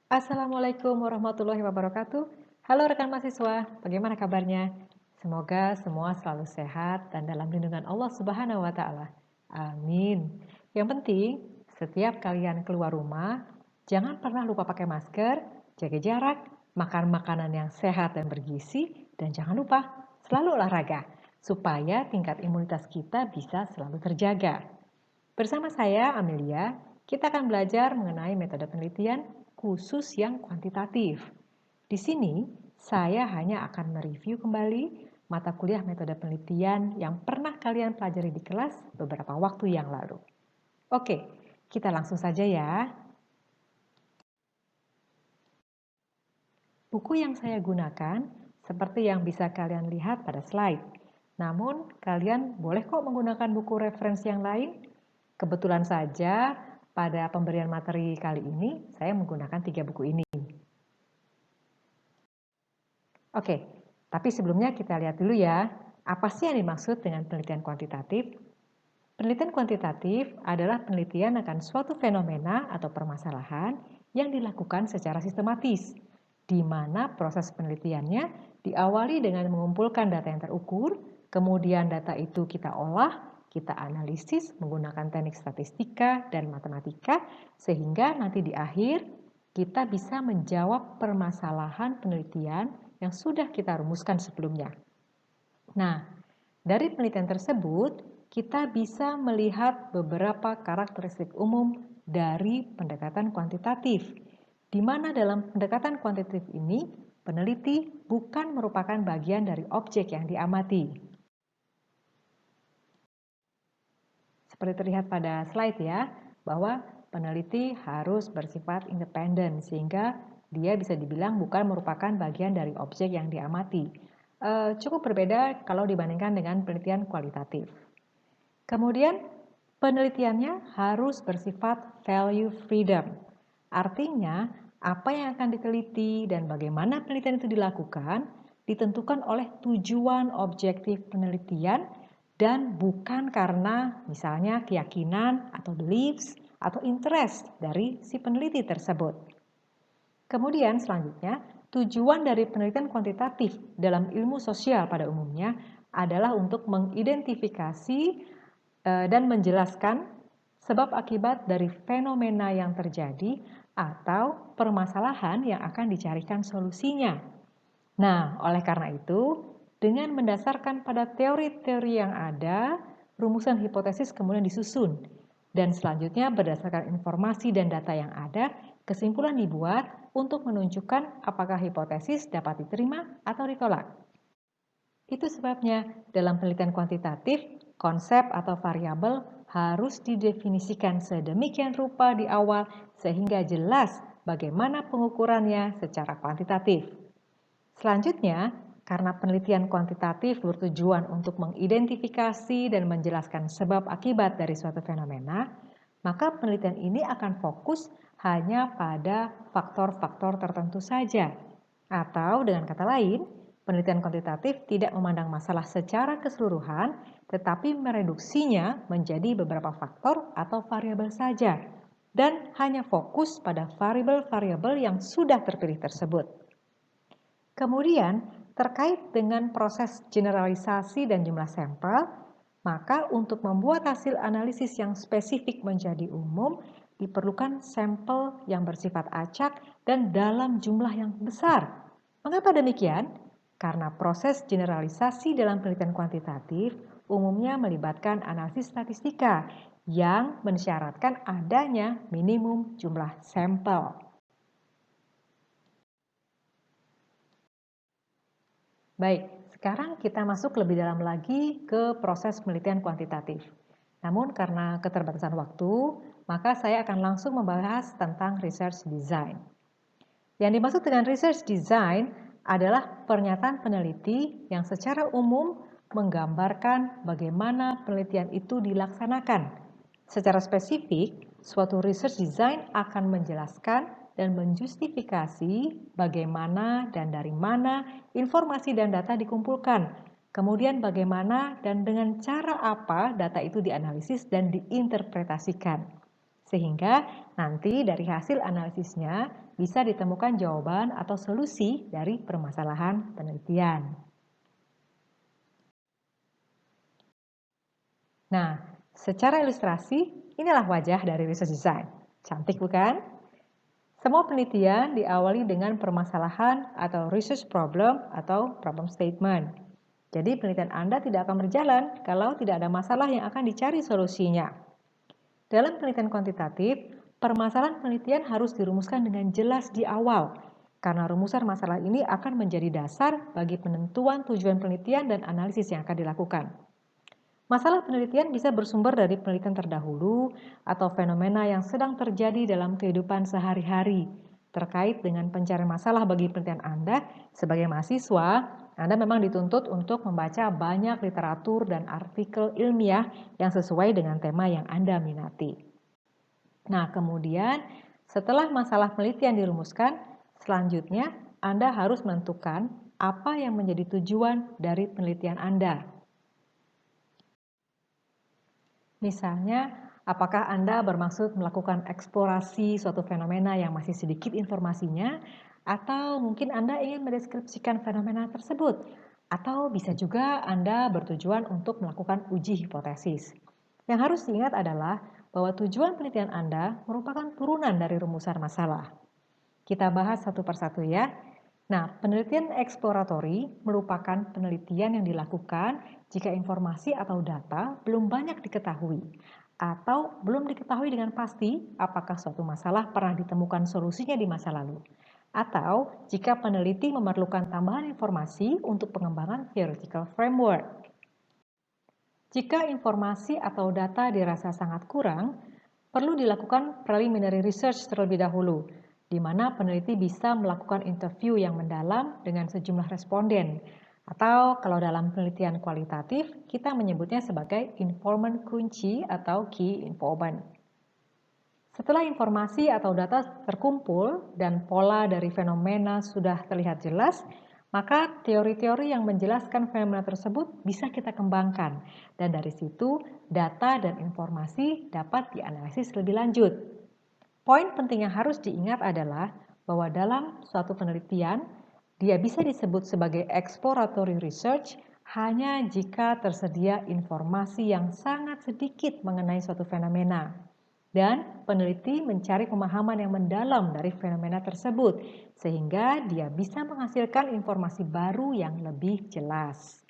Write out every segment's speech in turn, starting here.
Assalamualaikum warahmatullahi wabarakatuh. Halo rekan mahasiswa, bagaimana kabarnya? Semoga semua selalu sehat dan dalam lindungan Allah Subhanahu wa Ta'ala. Amin. Yang penting, setiap kalian keluar rumah, jangan pernah lupa pakai masker, jaga jarak, makan makanan yang sehat dan bergizi, dan jangan lupa selalu olahraga supaya tingkat imunitas kita bisa selalu terjaga. Bersama saya, Amelia, kita akan belajar mengenai metode penelitian khusus yang kuantitatif. Di sini, saya hanya akan mereview kembali mata kuliah metode penelitian yang pernah kalian pelajari di kelas beberapa waktu yang lalu. Oke, kita langsung saja ya. Buku yang saya gunakan seperti yang bisa kalian lihat pada slide. Namun, kalian boleh kok menggunakan buku referensi yang lain. Kebetulan saja pada pemberian materi kali ini, saya menggunakan 3 buku ini. Oke, tapi sebelumnya kita lihat dulu ya, apa sih yang dimaksud dengan penelitian kuantitatif? Penelitian kuantitatif adalah penelitian akan suatu fenomena atau permasalahan yang dilakukan secara sistematis, di mana proses penelitiannya diawali dengan mengumpulkan data yang terukur, kemudian data itu kita olah, kita analisis menggunakan teknik statistika dan matematika, sehingga nanti di akhir kita bisa menjawab permasalahan penelitian yang sudah kita rumuskan sebelumnya. Nah, dari penelitian tersebut, kita bisa melihat beberapa karakteristik umum dari pendekatan kuantitatif, di mana dalam pendekatan kuantitatif ini, peneliti bukan merupakan bagian dari objek yang diamati. Seperti terlihat pada slide ya, bahwa peneliti harus bersifat independen, sehingga dia bisa dibilang bukan merupakan bagian dari objek yang diamati. Cukup berbeda kalau dibandingkan dengan penelitian kualitatif. Kemudian, penelitiannya harus bersifat value freedom. Artinya, apa yang akan diteliti dan bagaimana penelitian itu dilakukan ditentukan oleh tujuan objektif penelitian dan bukan karena misalnya keyakinan atau beliefs atau interest dari si peneliti tersebut. Kemudian selanjutnya, tujuan dari penelitian kuantitatif dalam ilmu sosial pada umumnya adalah untuk mengidentifikasi dan menjelaskan sebab akibat dari fenomena yang terjadi atau permasalahan yang akan dicarikan solusinya. Nah, oleh karena itu, dengan mendasarkan pada teori-teori yang ada, rumusan hipotesis kemudian disusun. Dan selanjutnya berdasarkan informasi dan data yang ada, kesimpulan dibuat untuk menunjukkan apakah hipotesis dapat diterima atau ditolak. Itu sebabnya dalam penelitian kuantitatif, konsep atau variabel harus didefinisikan sedemikian rupa di awal sehingga jelas bagaimana pengukurannya secara kuantitatif. Selanjutnya, karena penelitian kuantitatif bertujuan untuk mengidentifikasi dan menjelaskan sebab akibat dari suatu fenomena, maka penelitian ini akan fokus hanya pada faktor-faktor tertentu saja. Atau dengan kata lain, penelitian kuantitatif tidak memandang masalah secara keseluruhan, tetapi mereduksinya menjadi beberapa faktor atau variabel saja, dan hanya fokus pada variabel-variabel yang sudah terpilih tersebut. Kemudian, terkait dengan proses generalisasi dan jumlah sampel, maka untuk membuat hasil analisis yang spesifik menjadi umum, diperlukan sampel yang bersifat acak dan dalam jumlah yang besar. Mengapa demikian? Karena proses generalisasi dalam penelitian kuantitatif umumnya melibatkan analisis statistika yang mensyaratkan adanya minimum jumlah sampel. Baik, sekarang kita masuk lebih dalam lagi ke proses penelitian kuantitatif. Namun karena keterbatasan waktu, maka saya akan langsung membahas tentang research design. Yang dimaksud dengan research design adalah pernyataan peneliti yang secara umum menggambarkan bagaimana penelitian itu dilaksanakan. Secara spesifik, suatu research design akan menjelaskan dan menjustifikasi bagaimana dan dari mana informasi dan data dikumpulkan, kemudian bagaimana dan dengan cara apa data itu dianalisis dan diinterpretasikan. Sehingga nanti dari hasil analisisnya bisa ditemukan jawaban atau solusi dari permasalahan penelitian. Nah, secara ilustrasi, inilah wajah dari research design. Cantik bukan? Semua penelitian diawali dengan permasalahan atau research problem atau problem statement. Jadi penelitian Anda tidak akan berjalan kalau tidak ada masalah yang akan dicari solusinya. Dalam penelitian kuantitatif, permasalahan penelitian harus dirumuskan dengan jelas di awal, karena rumusan masalah ini akan menjadi dasar bagi penentuan tujuan penelitian dan analisis yang akan dilakukan. Masalah penelitian bisa bersumber dari penelitian terdahulu atau fenomena yang sedang terjadi dalam kehidupan sehari-hari. Terkait dengan pencarian masalah bagi penelitian Anda, sebagai mahasiswa, Anda memang dituntut untuk membaca banyak literatur dan artikel ilmiah yang sesuai dengan tema yang Anda minati. Nah, kemudian setelah masalah penelitian dirumuskan, selanjutnya Anda harus menentukan apa yang menjadi tujuan dari penelitian Anda. Misalnya, apakah Anda bermaksud melakukan eksplorasi suatu fenomena yang masih sedikit informasinya, atau mungkin Anda ingin mendeskripsikan fenomena tersebut, atau bisa juga Anda bertujuan untuk melakukan uji hipotesis. Yang harus diingat adalah bahwa tujuan penelitian Anda merupakan turunan dari rumusan masalah. Kita bahas satu persatu ya. Nah, penelitian eksploratori merupakan penelitian yang dilakukan jika informasi atau data belum banyak diketahui atau belum diketahui dengan pasti apakah suatu masalah pernah ditemukan solusinya di masa lalu. Atau jika peneliti memerlukan tambahan informasi untuk pengembangan theoretical framework. Jika informasi atau data dirasa sangat kurang, perlu dilakukan preliminary research terlebih dahulu, di mana peneliti bisa melakukan interview yang mendalam dengan sejumlah responden, atau kalau dalam penelitian kualitatif, kita menyebutnya sebagai informant kunci atau key informant. Setelah informasi atau data terkumpul dan pola dari fenomena sudah terlihat jelas, maka teori-teori yang menjelaskan fenomena tersebut bisa kita kembangkan, dan dari situ data dan informasi dapat dianalisis lebih lanjut. Poin penting yang harus diingat adalah bahwa dalam suatu penelitian, dia bisa disebut sebagai exploratory research hanya jika tersedia informasi yang sangat sedikit mengenai suatu fenomena. Dan peneliti mencari pemahaman yang mendalam dari fenomena tersebut, sehingga dia bisa menghasilkan informasi baru yang lebih jelas.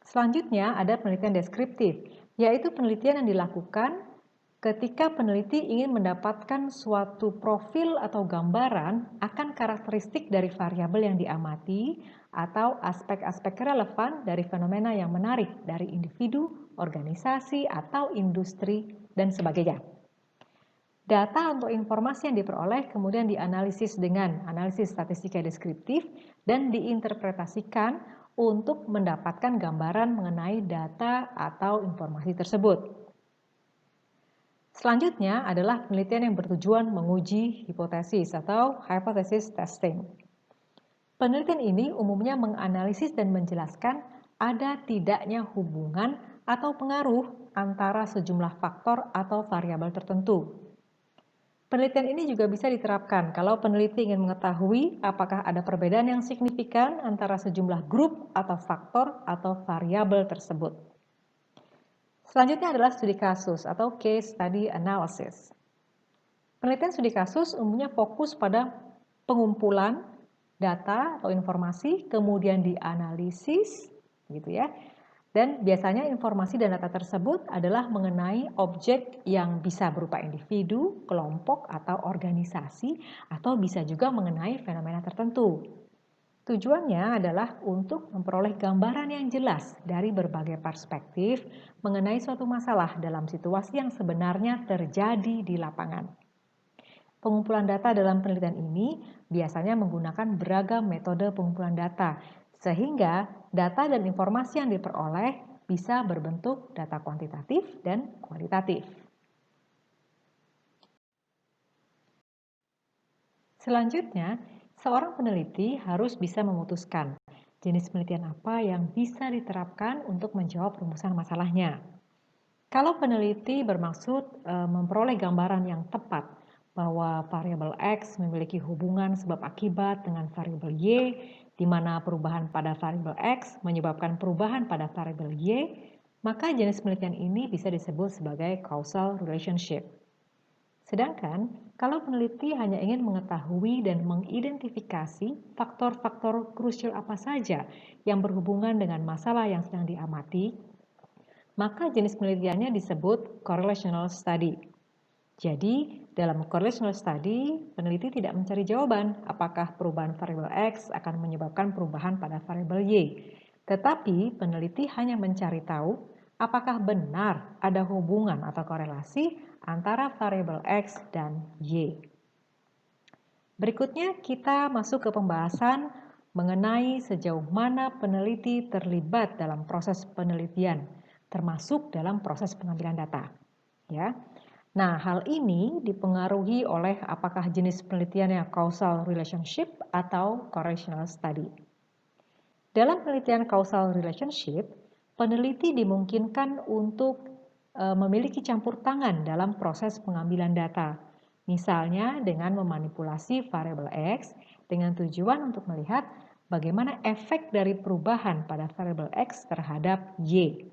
Selanjutnya ada penelitian deskriptif, yaitu penelitian yang dilakukan ketika peneliti ingin mendapatkan suatu profil atau gambaran akan karakteristik dari variabel yang diamati atau aspek-aspek relevan dari fenomena yang menarik dari individu, organisasi, atau industri, dan sebagainya. Data atau informasi yang diperoleh kemudian dianalisis dengan analisis statistika deskriptif dan diinterpretasikan untuk mendapatkan gambaran mengenai data atau informasi tersebut. Selanjutnya adalah penelitian yang bertujuan menguji hipotesis atau hypothesis testing. Penelitian ini umumnya menganalisis dan menjelaskan ada tidaknya hubungan atau pengaruh antara sejumlah faktor atau variabel tertentu. Penelitian ini juga bisa diterapkan kalau peneliti ingin mengetahui apakah ada perbedaan yang signifikan antara sejumlah grup atau faktor atau variabel tersebut. Selanjutnya adalah studi kasus atau case study analysis. Penelitian studi kasus umumnya fokus pada pengumpulan data atau informasi, kemudian dianalisis, gitu ya. Dan biasanya informasi dan data tersebut adalah mengenai objek yang bisa berupa individu, kelompok, atau organisasi, atau bisa juga mengenai fenomena tertentu. Tujuannya adalah untuk memperoleh gambaran yang jelas dari berbagai perspektif mengenai suatu masalah dalam situasi yang sebenarnya terjadi di lapangan. Pengumpulan data dalam penelitian ini biasanya menggunakan beragam metode pengumpulan data, sehingga data dan informasi yang diperoleh bisa berbentuk data kuantitatif dan kualitatif. Selanjutnya, seorang peneliti harus bisa memutuskan jenis penelitian apa yang bisa diterapkan untuk menjawab rumusan masalahnya. Kalau peneliti bermaksud memperoleh gambaran yang tepat bahwa variabel X memiliki hubungan sebab akibat dengan variabel Y, di mana perubahan pada variabel X menyebabkan perubahan pada variabel Y, maka jenis penelitian ini bisa disebut sebagai causal relationship. Sedangkan, kalau peneliti hanya ingin mengetahui dan mengidentifikasi faktor-faktor krusial apa saja yang berhubungan dengan masalah yang sedang diamati, maka jenis penelitiannya disebut correlational study. Jadi, dalam correlational study, peneliti tidak mencari jawaban apakah perubahan variabel X akan menyebabkan perubahan pada variabel Y. Tetapi, peneliti hanya mencari tahu apakah benar ada hubungan atau korelasi antara variabel X dan Y. Berikutnya, kita masuk ke pembahasan mengenai sejauh mana peneliti terlibat dalam proses penelitian, termasuk dalam proses pengambilan data. Ya. Nah, hal ini dipengaruhi oleh apakah jenis penelitiannya causal relationship atau correlational study. Dalam penelitian causal relationship, peneliti dimungkinkan untuk memiliki campur tangan dalam proses pengambilan data. Misalnya dengan memanipulasi variabel X dengan tujuan untuk melihat bagaimana efek dari perubahan pada variabel X terhadap Y.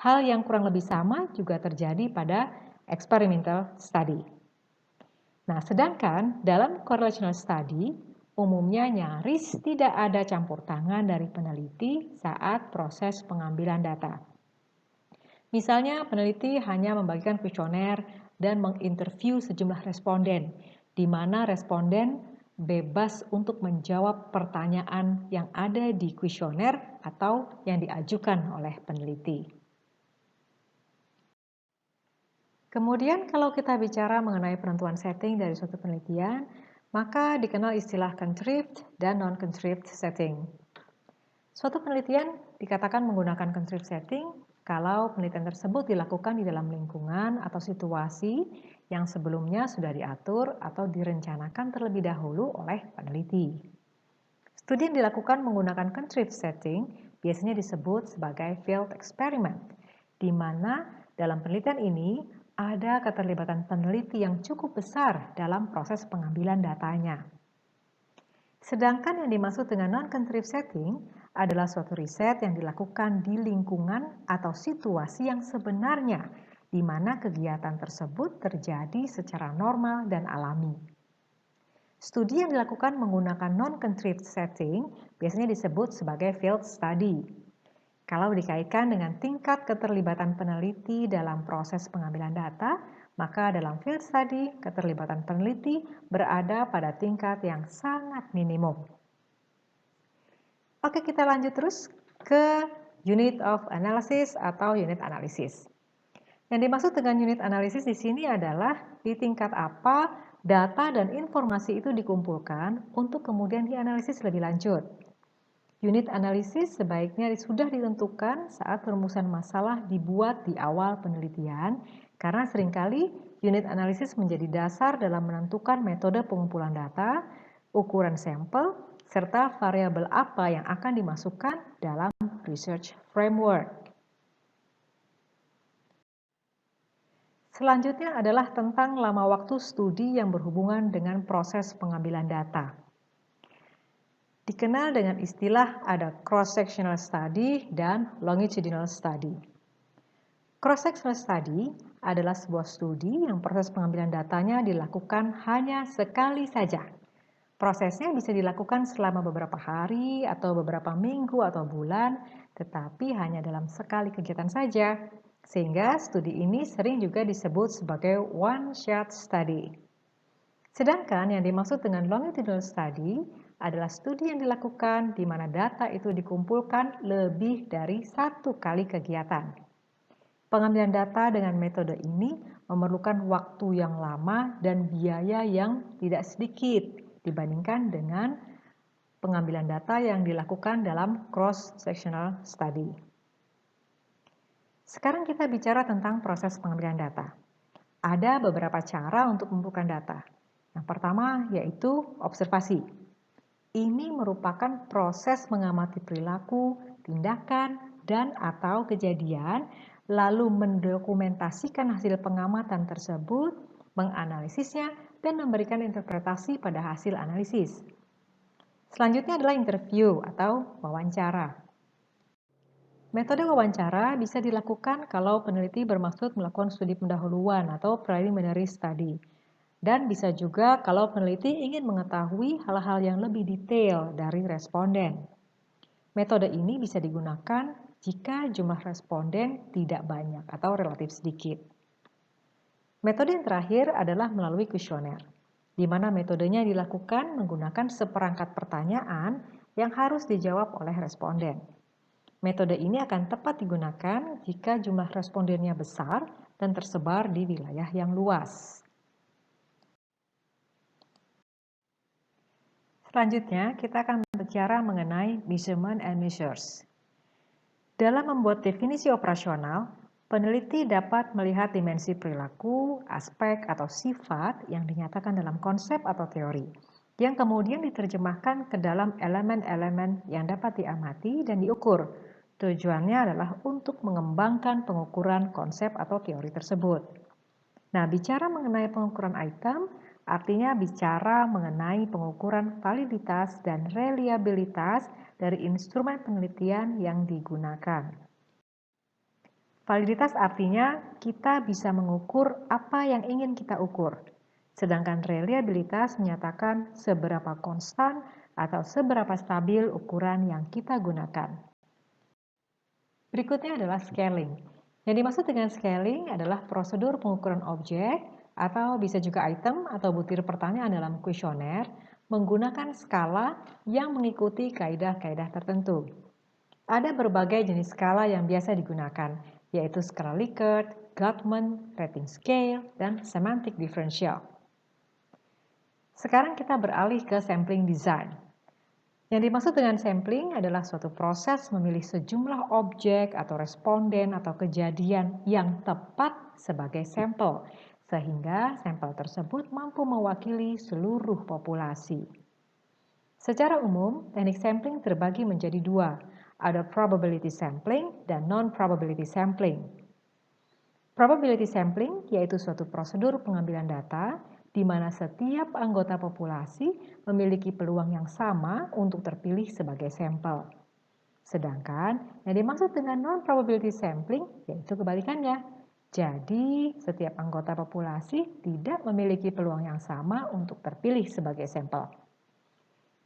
Hal yang kurang lebih sama juga terjadi pada experimental study. Nah, sedangkan dalam correlational study, umumnya nyaris tidak ada campur tangan dari peneliti saat proses pengambilan data. Misalnya, peneliti hanya membagikan kuesioner dan menginterview sejumlah responden, di mana responden bebas untuk menjawab pertanyaan yang ada di kuesioner atau yang diajukan oleh peneliti. Kemudian kalau kita bicara mengenai penentuan setting dari suatu penelitian, maka dikenal istilah contrived dan non-contrived setting. Suatu penelitian dikatakan menggunakan contrived setting kalau penelitian tersebut dilakukan di dalam lingkungan atau situasi yang sebelumnya sudah diatur atau direncanakan terlebih dahulu oleh peneliti. Studi yang dilakukan menggunakan contrived setting biasanya disebut sebagai field experiment, di mana dalam penelitian ini ada keterlibatan peneliti yang cukup besar dalam proses pengambilan datanya. Sedangkan yang dimaksud dengan non-contrived setting adalah suatu riset yang dilakukan di lingkungan atau situasi yang sebenarnya, di mana kegiatan tersebut terjadi secara normal dan alami. Studi yang dilakukan menggunakan non-contrived setting biasanya disebut sebagai field study. Kalau dikaitkan dengan tingkat keterlibatan peneliti dalam proses pengambilan data, maka dalam field study, keterlibatan peneliti berada pada tingkat yang sangat minimum. Oke, kita lanjut terus ke unit of analysis atau unit analisis. Yang dimaksud dengan unit analisis di sini adalah di tingkat apa data dan informasi itu dikumpulkan untuk kemudian dianalisis lebih lanjut. Unit analisis sebaiknya sudah ditentukan saat perumusan masalah dibuat di awal penelitian, karena seringkali unit analisis menjadi dasar dalam menentukan metode pengumpulan data, ukuran sampel, serta variabel apa yang akan dimasukkan dalam research framework. Selanjutnya adalah tentang lama waktu studi yang berhubungan dengan proses pengambilan data. Dikenal dengan istilah ada cross-sectional study dan longitudinal study. Cross-sectional study adalah sebuah studi yang proses pengambilan datanya dilakukan hanya sekali saja. Prosesnya bisa dilakukan selama beberapa hari atau beberapa minggu atau bulan, tetapi hanya dalam sekali kegiatan saja. Sehingga studi ini sering juga disebut sebagai one-shot study. Sedangkan yang dimaksud dengan longitudinal study adalah studi yang dilakukan di mana data itu dikumpulkan lebih dari satu kali kegiatan. Pengambilan data dengan metode ini memerlukan waktu yang lama dan biaya yang tidak sedikit dibandingkan dengan pengambilan data yang dilakukan dalam cross-sectional study. Sekarang kita bicara tentang proses pengambilan data. Ada beberapa cara untuk mengumpulkan data. Yang pertama yaitu observasi. Ini merupakan proses mengamati perilaku, tindakan, dan atau kejadian lalu mendokumentasikan hasil pengamatan tersebut, menganalisisnya, dan memberikan interpretasi pada hasil analisis. Selanjutnya adalah interview atau wawancara. Metode wawancara bisa dilakukan kalau peneliti bermaksud melakukan studi pendahuluan atau preliminary study. Dan bisa juga kalau peneliti ingin mengetahui hal-hal yang lebih detail dari responden. Metode ini bisa digunakan jika jumlah responden tidak banyak atau relatif sedikit. Metode yang terakhir adalah melalui kuesioner, di mana metodenya dilakukan menggunakan seperangkat pertanyaan yang harus dijawab oleh responden. Metode ini akan tepat digunakan jika jumlah respondennya besar dan tersebar di wilayah yang luas. Selanjutnya, kita akan berbicara mengenai measurement and measures. Dalam membuat definisi operasional, peneliti dapat melihat dimensi perilaku, aspek, atau sifat yang dinyatakan dalam konsep atau teori, yang kemudian diterjemahkan ke dalam elemen-elemen yang dapat diamati dan diukur. Tujuannya adalah untuk mengembangkan pengukuran konsep atau teori tersebut. Nah, bicara mengenai pengukuran item, artinya bicara mengenai pengukuran validitas dan reliabilitas dari instrumen penelitian yang digunakan. Validitas artinya kita bisa mengukur apa yang ingin kita ukur. Sedangkan reliabilitas menyatakan seberapa konstan atau seberapa stabil ukuran yang kita gunakan. Berikutnya adalah scaling. Yang dimaksud dengan scaling adalah prosedur pengukuran objek atau bisa juga item atau butir pertanyaan dalam kuesioner menggunakan skala yang mengikuti kaidah-kaidah tertentu. Ada berbagai jenis skala yang biasa digunakan, yaitu skala Likert, Guttman, rating scale, dan semantic differential. Sekarang kita beralih ke sampling design. Yang dimaksud dengan sampling adalah suatu proses memilih sejumlah objek atau responden atau kejadian yang tepat sebagai sampel, sehingga sampel tersebut mampu mewakili seluruh populasi. Secara umum, teknik sampling terbagi menjadi dua, ada probability sampling dan non-probability sampling. Probability sampling yaitu suatu prosedur pengambilan data di mana setiap anggota populasi memiliki peluang yang sama untuk terpilih sebagai sampel. Sedangkan yang dimaksud dengan non-probability sampling yaitu kebalikannya. Jadi, setiap anggota populasi tidak memiliki peluang yang sama untuk terpilih sebagai sampel.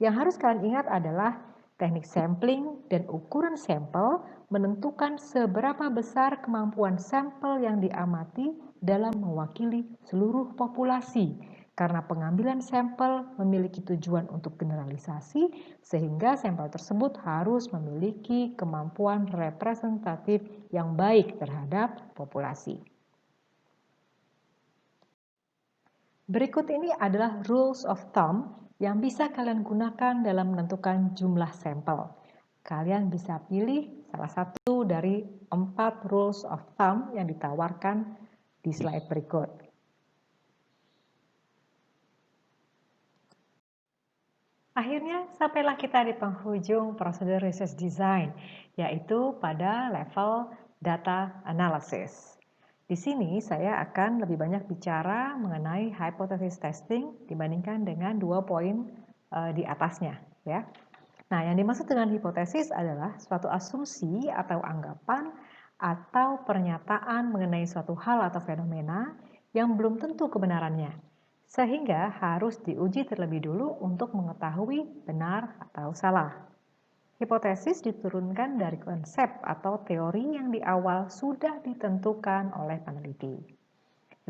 Yang harus kalian ingat adalah teknik sampling dan ukuran sampel menentukan seberapa besar kemampuan sampel yang diamati dalam mewakili seluruh populasi, karena pengambilan sampel memiliki tujuan untuk generalisasi, sehingga sampel tersebut harus memiliki kemampuan representatif yang baik terhadap populasi. Berikut ini adalah rules of thumb yang bisa kalian gunakan dalam menentukan jumlah sampel. Kalian bisa pilih salah satu dari 4 rules of thumb yang ditawarkan di slide berikut. Akhirnya, sampailah kita di penghujung prosedur research design, yaitu pada level data analysis. Di sini saya akan lebih banyak bicara mengenai hypothesis testing dibandingkan dengan 2 poin di atasnya, ya. Nah, yang dimaksud dengan hipotesis adalah suatu asumsi atau anggapan atau pernyataan mengenai suatu hal atau fenomena yang belum tentu kebenarannya, sehingga harus diuji terlebih dulu untuk mengetahui benar atau salah. Hipotesis diturunkan dari konsep atau teori yang di awal sudah ditentukan oleh peneliti.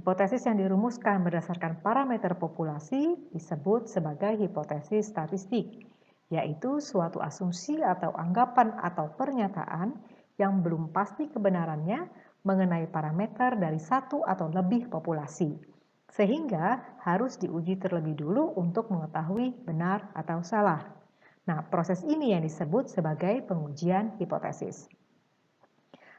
Hipotesis yang dirumuskan berdasarkan parameter populasi disebut sebagai hipotesis statistik, yaitu suatu asumsi atau anggapan atau pernyataan yang belum pasti kebenarannya mengenai parameter dari satu atau lebih populasi, sehingga harus diuji terlebih dulu untuk mengetahui benar atau salah. Nah, proses ini yang disebut sebagai pengujian hipotesis.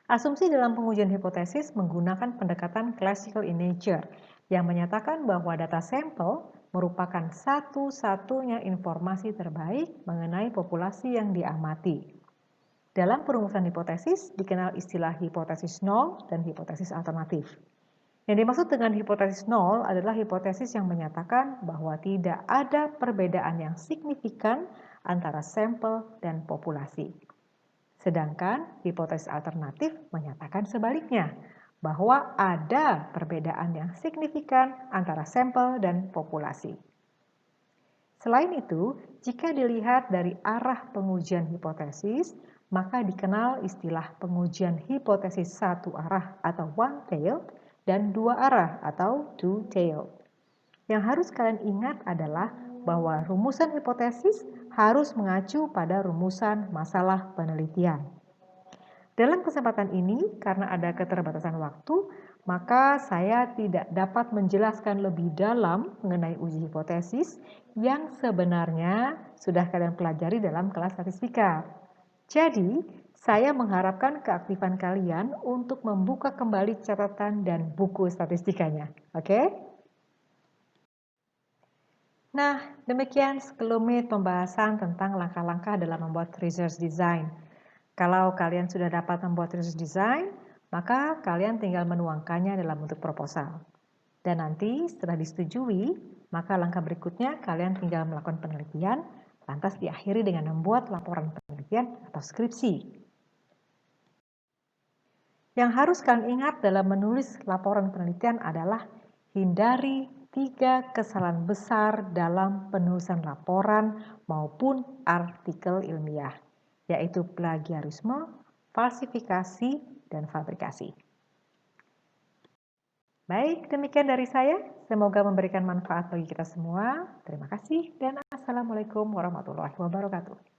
Asumsi dalam pengujian hipotesis menggunakan pendekatan classical in nature yang menyatakan bahwa data sampel merupakan satu-satunya informasi terbaik mengenai populasi yang diamati. Dalam perumusan hipotesis dikenal istilah hipotesis nol dan hipotesis alternatif. Yang dimaksud dengan hipotesis nol adalah hipotesis yang menyatakan bahwa tidak ada perbedaan yang signifikan antara sampel dan populasi. Sedangkan hipotesis alternatif menyatakan sebaliknya, bahwa ada perbedaan yang signifikan antara sampel dan populasi. Selain itu, jika dilihat dari arah pengujian hipotesis, maka dikenal istilah pengujian hipotesis satu arah atau one-tailed dan dua arah atau two-tailed. Yang harus kalian ingat adalah bahwa rumusan hipotesis harus mengacu pada rumusan masalah penelitian. Dalam kesempatan ini, karena ada keterbatasan waktu, maka saya tidak dapat menjelaskan lebih dalam mengenai uji hipotesis yang sebenarnya sudah kalian pelajari dalam kelas statistika. Jadi, saya mengharapkan keaktifan kalian untuk membuka kembali catatan dan buku statistikanya. Oke? Nah, demikian sekelumit pembahasan tentang langkah-langkah dalam membuat research design. Kalau kalian sudah dapat membuat research design, maka kalian tinggal menuangkannya dalam bentuk proposal. Dan nanti setelah disetujui, maka langkah berikutnya kalian tinggal melakukan penelitian, lantas diakhiri dengan membuat laporan penelitian atau skripsi. Yang harus kalian ingat dalam menulis laporan penelitian adalah hindari 3 kesalahan besar dalam penulisan laporan maupun artikel ilmiah, yaitu plagiarisme, falsifikasi, dan fabrikasi. Baik, demikian dari saya. Semoga memberikan manfaat bagi kita semua. Terima kasih dan Assalamualaikum warahmatullahi wabarakatuh.